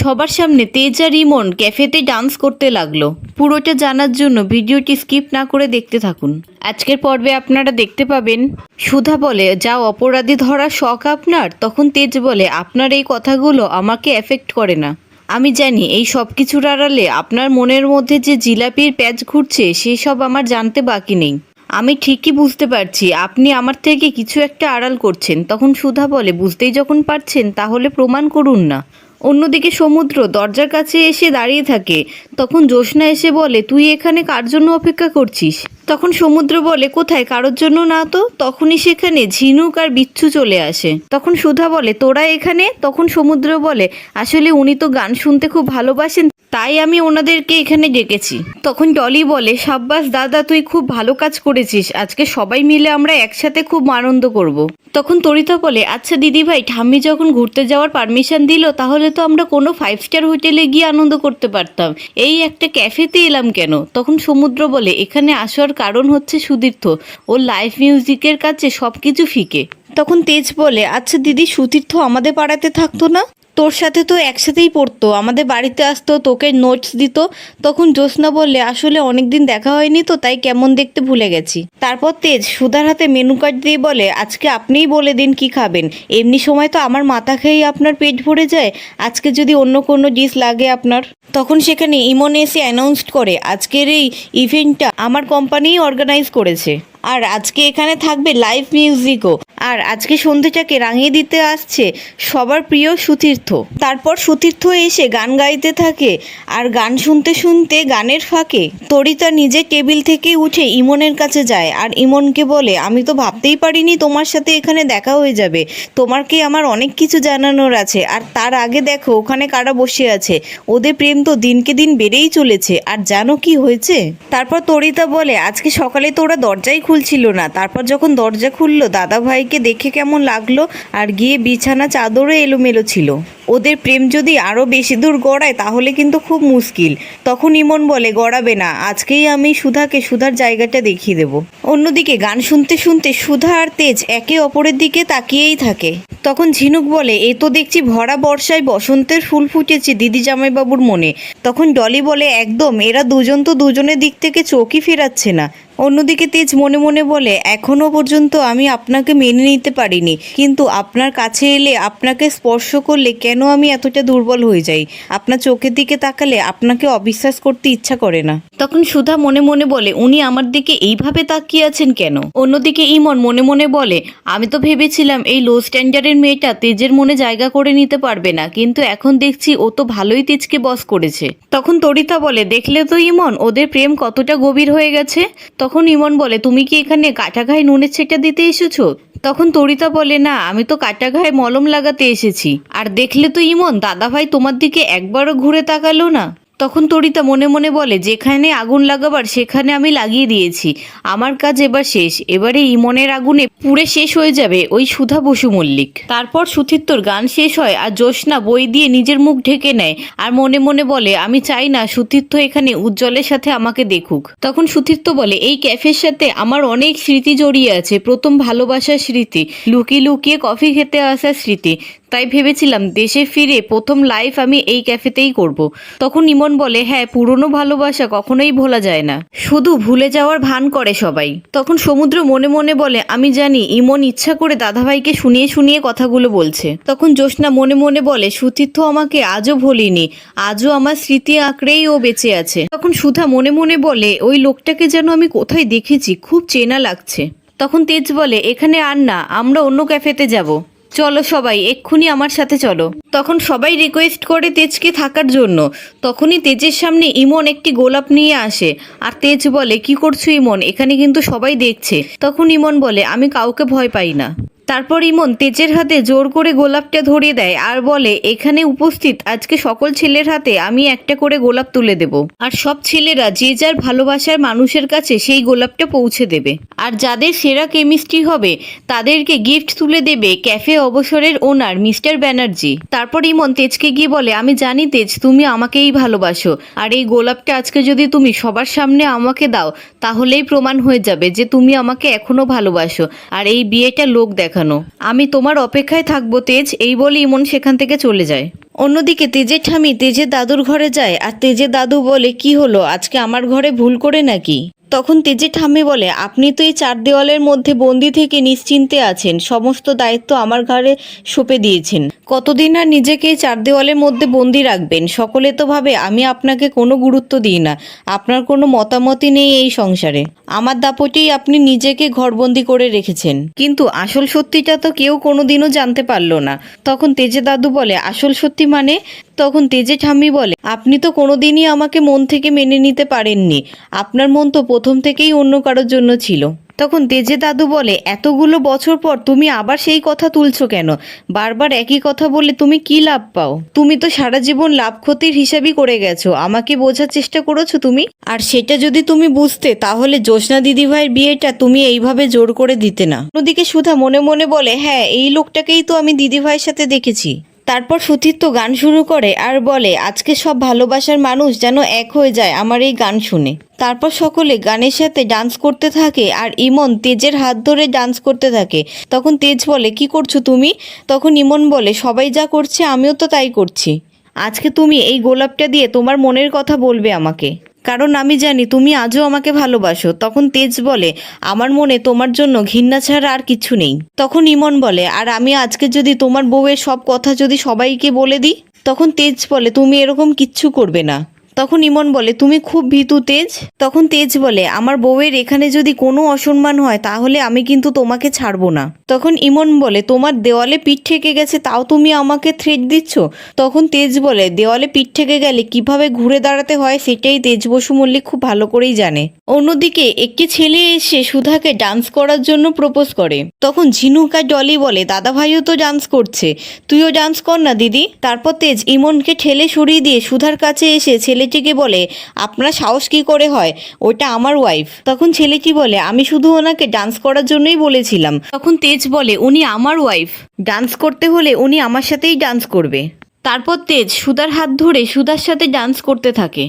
সবার সামনে তেজ আর ইমন ক্যাফেতে ডান্স করতে লাগলো। পুরোটা জানার জন্য ভিডিওটি স্কিপ না করে দেখতে থাকুন। আজকের পর্বে আপনারা দেখতে পাবেন সুধা বলে, যা অপরাধী ধরার শখ আপনার। তখন তেজ বলে, আপনার এই কথাগুলো আমাকে এফেক্ট করে না। আমি জানি এই সব কিছুর আড়ালে আপনার মনের মধ্যে যে জিলাপির প্যাচ ঘুরছে সেসব আমার জানতে বাকি নেই। আমি ঠিকই বুঝতে পারছি আপনি আমার থেকে কিছু একটা আড়াল করছেন। তখন সুধা বলে, বুঝতেই যখন পারছেন তাহলে প্রমাণ করুন না। অন্যদিকে সমুদ্র দরজার কাছে এসে দাঁড়িয়ে থাকে। তখন জ্যোৎস্না এসে বলে, তুই এখানে কার জন্য অপেক্ষা করছিস? তখন সমুদ্র বলে, কোথায়, কারোর জন্য না তো। তখনই সেখানে ঝিনুক আর বিচ্ছু চলে আসে। তখন সুধা বলে, তোরা এখানে? তখন সমুদ্র বলে, আসলে উনি তো গান শুনতে খুব ভালোবাসেন, তাই আমি ওনাদেরকে এখানে ডেকেছি। তখন ডলি বলে, সাব্বাস দাদা, তুই খুব ভালো কাজ করেছিস। আজকে সবাই মিলে আমরা একসাথে খুব আনন্দ করব। তখন তরিতা বলে, আচ্ছা দিদিভাই, ঠাম্মি যখন ঘুরতে যাওয়ার পারমিশন দিল তাহলে তো আমরা কোনো 5 স্টার হোটেলে গিয়ে আনন্দ করতে পারতাম, এই একটা ক্যাফেতে এলাম কেন? তখন সমুদ্র বলে, এখানে আসার কারণ হচ্ছে সুতীর্থ। ও লাইভ মিউজিকের কাছে সব কিছু ফিকে। তখন তেজ বলে, আচ্ছা দিদি, সুতীর্থ আমাদের পাড়াতে থাকতো না? তোর সাথে তো একসাথেই পড়তো, আমাদের বাড়িতে আসতো, তোকে নোটস দিত। তখন জ্যোৎস্না বললে, আসলে অনেকদিন দেখা হয়নি তো, তাই কেমন দেখতে ভুলে গেছি। তারপর তেজ সুধার হাতে মেনু কার্ড দিয়ে বলে, আজকে আপনিই বলে দিন কি খাবেন। এমনি সময় তো আমার মাথা খেয়েই আপনার পেট ভরে যায়, আজকে যদি অন্য কোনো ডিশ লাগে আপনার। তখন সেখানে ইমন এসে অ্যানাউন্স করে, আজকের এই ইভেন্টটা আমার কোম্পানিই অর্গানাইজ করেছে, আর আজকে এখানে থাকবে লাইভ মিউজিকও। আর আজকে সন্ধ্যেটাকে রাঙিয়ে দিতে আসছে সবার প্রিয় সুতীর্থ। তারপর সুতীর্থ এসে গান গাইতে থাকে, আর গান শুনতে শুনতে গানের ফাঁকে তরিতা নিজের টেবিল থেকে উঠে ইমনের কাছে যায় আর ইমনকে বলে, আমি তো ভাবতেই পারিনি তোমার সাথে এখানে দেখা হয়ে যাবে। তোমাকে আমার অনেক কিছু জানানোর আছে। আর তার আগে দেখো ওখানে কারা বসে আছে, ওদের প্রেম তো দিনকে দিন বেড়েই চলেছে। আর জানো কি হয়েছে? তারপর তরিতা বলে, আজকে সকালে তো ওরা দরজাই খুলছিল না, তারপর যখন দরজা খুললো দাদা ভাইকে দেখে কেমন লাগলো, আর গিয়ে বিছানা চাদরও এলোমেলো ছিল। ওদের প্রেম যদি আরও বেশি দূর গড়ায় তাহলে কিন্তু খুব মুশকিল। তখন ইমন বলে, গড়াবে না, আজকেই আমি সুধাকে সুধার জায়গাটা দেখিয়ে দেব। অন্যদিকে গান শুনতে শুনতে সুধা আর তেজ একে অপরের দিকে তাকিয়েই থাকে। তখন ঝিনুক বলে, এ তো দেখছি ভরা বর্ষায় বসন্তের ফুল ফুটেছে দিদি জামাইবাবুর মনে। তখন ডলি বলে, একদম, এরা দুজন তো দুজনের দিক থেকে চোখই ফেরাচ্ছে না। অন্যদিকে তেজ মনে মনে বলে, এখনও পর্যন্ত আমি আপনাকে মেনে নিতে পারিনি, কিন্তু আপনার কাছে এলে, আপনাকে স্পর্শ করলে কেন আমি এতটা দুর্বল হয়ে যাই। আপনার চোখের দিকে তাকালে আপনাকে অবিশ্বাস করতে ইচ্ছা করে না। তখন সুধা মনে মনে বলে, উনি আমার দিকে এইভাবে তাকিয়ে আছেন কেন? অন্যদিকে ইমন মনে মনে বলে, আমি তো ভেবেছিলাম এই লো স্ট্যান্ডার্ডের মেয়েটা তেজের মনে জায়গা করে নিতে পারবে না, কিন্তু এখন দেখছি ও তো ভালোই তেজকে বস করেছে। তখন তরিতা বলে, দেখলে তো ইমন, ওদের প্রেম কতটা গভীর হয়ে গেছে। তখন ইমন বলে, তুমি কি এখানে কাটা ঘায়ে নুনের ছেটা দিতে এসেছো? তখন তরিতা বলে, না, আমি তো কাটা ঘায়ে মলম লাগাতে এসেছি। আর দেখলে তো ইমন, দাদাভাই তোমার দিকে একবারও ঘুরে তাকালো না। তখন তরিতা মনে মনে বলে, যেখানে আগুন লাগাবার সেখানে আমি লাগিয়ে দিয়েছি, আমার কাজ এবার শেষ। এবারে ইমনের আগুনে পুড়ে শেষ হয়ে যাবে ওই সুধা বসু মল্লিক। তারপর সুতীর্থর গান শেষ হয় আর জ্যোৎস্না বই দিয়ে নিজের মুখ ঢেকে নেয় আর মনে মনে বলে, আমি চাই না সুতীর্থ এখানে উজ্জ্বলের সাথে আমাকে দেখুক। তখন সুতীর্থ বলে, এই ক্যাফের সাথে আমার অনেক স্মৃতি জড়িয়ে আছে, প্রথম ভালোবাসার স্মৃতি, লুকিয়ে লুকিয়ে কফি খেতে আসার স্মৃতি, তাই ভেবেছিলাম দেশে ফিরে প্রথম লাইফ আমি এই ক্যাফেতেই করব। তখন ইমন বলে, হ্যাঁ, পুরনো ভালোবাসা কখনোই ভোলা যায় না, শুধু ভুলে যাওয়ার ভান করে সবাই। তখন সমুদ্র মনে মনে বলে, আমি জানি ইমন ইচ্ছা করে দাদাভাইকে শুনিয়ে শুনিয়ে কথাগুলো বলছে। তখন জ্যোৎস্না মনে মনে বলে, সুতীর্থ আমাকে আজও ভুলিনি, আজও আমার স্মৃতি আঁকড়েই ও বেঁচে আছে। তখন সুধা মনে মনে বলে, ওই লোকটাকে যেন আমি কোথায় দেখেছি, খুব চেনা লাগছে। তখন তেজ বলে, এখানে আর না, আমরা অন্য ক্যাফেতে যাব, চলো সবাই, এক্ষুনি আমার সাথে চলো। তখন সবাই রিকোয়েস্ট করে তেজকে থাকার জন্য। তখনই তেজের সামনে ইমন একটি গোলাপ নিয়ে আসে আর তেজ বলে, কি করছো ইমন, এখানে কিন্তু সবাই দেখছে। তখন ইমন বলে, আমি কাউকে ভয় পাই না। তারপর ইমন তেজের হাতে জোর করে গোলাপটা ধরিয়ে দেয় আর বলে, এখানে উপস্থিত আজকে সকল ছেলের হাতে আমি একটা করে গোলাপ তুলে দেব, আর সব ছেলেরা যে যার ভালোবাসার মানুষের কাছে সেই গোলাপটা পৌঁছে দেবে, আর যাদের সেরা কেমিস্ট্রি হবে তাদেরকে গিফট তুলে দেবে ক্যাফে অবসরের ওনার মিস্টার ব্যানার্জি। তারপর ইমন তেজকে গিয়ে বলে, আমি জানি তেজ, তুমি আমাকেই ভালোবাসো, আর এই গোলাপটা আজকে যদি তুমি সবার সামনে আমাকে দাও তাহলেই প্রমাণ হয়ে যাবে যে তুমি আমাকে এখনো ভালোবাসো, আর এই বিয়েটা লোক দেখানো। আমি তোমার অপেক্ষায় থাকবো তেজ। এই বলে ইমন সেখান থেকে চলে যায়। অন্যদিকে তেজের ঠামি তেজের দাদুর ঘরে যায় আর তেজের দাদু বলে, কি হলো, আজকে আমার ঘরে ভুল করে নাকি? তখন তেজের ঠাম্মি বলে, আপনি তো এই চার দেওয়ালের মধ্যে বন্দি থেকে নিশ্চিন্তে আছেন, সমস্ত দায়িত্ব আমার ঘাড়ে সঁপে দিয়েছেন। কতদিন আর নিজেকে এই চার দেওয়ালের মধ্যে বন্দি রাখবেন? সকলে তো ভাবে আমি আপনাকে কোনো গুরুত্ব দিই না, আপনার কোনো মতামতই নেই এই সংসারে। আমার দাপটেই আপনি নিজেকে ঘরবন্দি করে রেখেছেন। কিন্তু আসল সত্যিটা তো কেউ কোনোদিনও জানতে পারলো না। তখন তেজে দাদু বলে, আসল সত্যি মানে? তখন তেজে ঠাম্মি বলে, আপনি তো কোনোদিনই আমাকে মন থেকে মেনে নিতে পারেননি, আপনার মন তো প্রথম থেকেই অন্য কারোর জন্য ছিল। তখন তেজে দাদু বলে, এতগুলো বছর পর তুমি আবার সেই কথা তুলছো কেন? বারবার একই কথা বলে তুমি কি লাভ পাও? তুমি তো সারা জীবন লাভ ক্ষতির হিসাবই করে গেছো, আমাকে বোঝার চেষ্টা করেছো তুমি। আর সেটা যদি তুমি বুঝতে তাহলে জ্যোৎস্না দিদিভাইয়ের বিয়েটা তুমি এইভাবে জোর করে দিতে না। অন্যদিকে সুধা মনে মনে বলে, হ্যাঁ, এই লোকটাকেই তো আমি দিদিভাইয়ের সাথে দেখেছি। তারপর সুতীর্থ গান শুরু করে আর বলে, আজকে সব ভালোবাসার মানুষ যেন এক হয়ে যায় আমার এই গান শুনে। তারপর সকলে গানের সাথে ডান্স করতে থাকে আর ইমন তেজের হাত ধরে ডান্স করতে থাকে। তখন তেজ বলে, কি করছো তুমি? তখন ইমন বলে, সবাই যা করছে আমিও তো তাই করছি। আজকে তুমি এই গোলাপটা দিয়ে তোমার মনের কথা বলবে আমাকে, কারণ আমি জানি তুমি আজও আমাকে ভালোবাসো। তখন তেজ বলে, আমার মনে তোমার জন্য ঘৃণা ছাড়া আর কিছু নেই। তখন ইমন বলে, আর আমি আজকে যদি তোমার বউয়ের সব কথা যদি সবাইকে বলে দিই? তখন তেজ বলে, তুমি এরকম কিচ্ছু করবে না। তখন ইমন বলে, তুমি খুব ভীতু তেজ। তখন তেজ বলে, আমার বউয়ের এখানে যদি কোনো অসম্মান হয় তাহলে আমি কিন্তু তোমাকে ছাড়বো না। তখন ইমন বলে, তোমার দেওয়ালে পিঠ ঠেকে গেছে তাও তুমি আমাকে থ্রেট দিচ্ছ? তখন তেজ বলে, দেওয়ালে পিঠ ঠেকে গেলে কিভাবে ঘুরে দাঁড়াতে হয় সেটাই তেজ বসু মল্লিক খুব ভালো করেই জানে। অন্যদিকে একটি ছেলে এসে সুধাকে ডান্স করার জন্য প্রপোজ করে। তখন ঝিনুক আর ডলি বলে, দাদা ভাইও তো ডান্স করছে, তুইও ডান্স কর না দিদি। তারপর তেজ ইমনকে ঠেলে সরিয়ে দিয়ে সুধার কাছে এসে ছেলেটিকে বলে, আপনার সাহস কি করে হয়, ওটা আমার ওয়াইফ। তখন ছেলেটি বলে, আমি শুধু ওনাকে ডান্স করার জন্যই বলেছিলাম। তখন তেজ বলে, উনি আমার ওয়াইফ, ডান্স করতে হলে উনি আমার সাথেই ডান্স করবে। তারপর তেজ সুধার হাত ধরে সুধার সাথে ডান্স করতে থাকে।